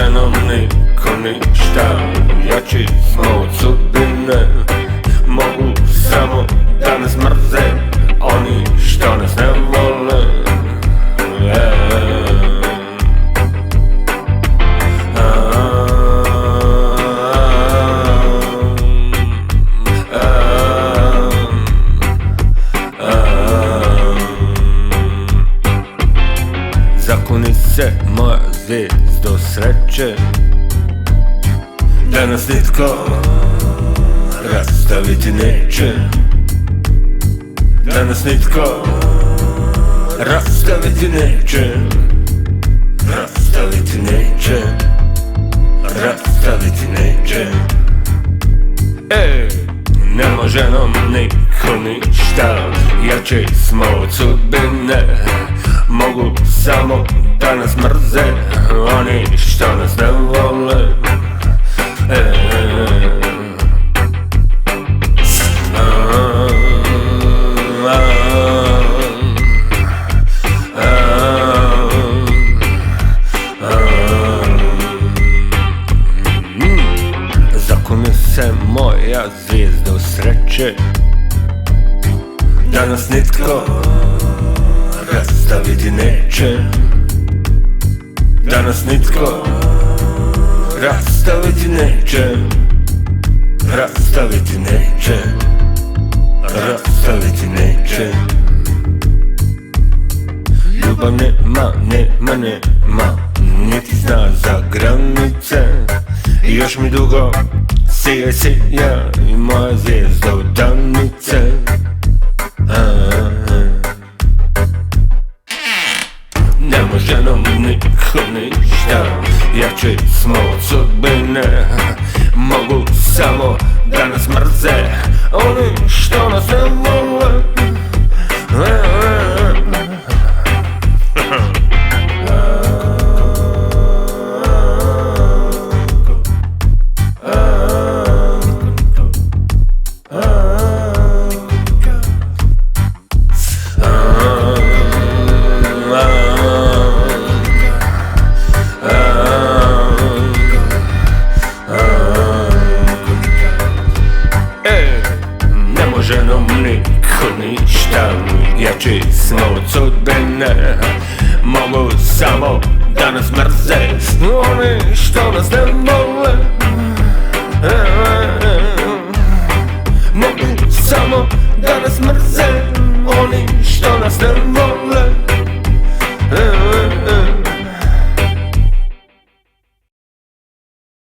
može nam niko ništa, jači smo od sudbine. Mogu samo da nas mrze oni što nas ne vole. Zakuni se moja zvijezdo sreće, da nas nitko rastaviti neće, da nas nitko rastaviti neće, rastaviti neće, rastaviti neće. Ne može nam niko ništa, jači smo od sudbine. Mogu samo da nas mrze oni što nas ne vole. Zakuni se moja zvijezdo sreće, da nas nitko rastaviti neće, da nas nitko rastaviti neće, rastaviti neće, rastaviti neće. Ljubav nema, niti zna za granice. I još mi dugo sija i moja zvijezda u danice. Ne može nam niko ništa, jači smo od sudbine. Mogu samo da nas mrze oni što nas ne vole. Ne može nam niko ništa, jači smo od sudbine. Mogu samo da nas mrze oni što nas ne vole.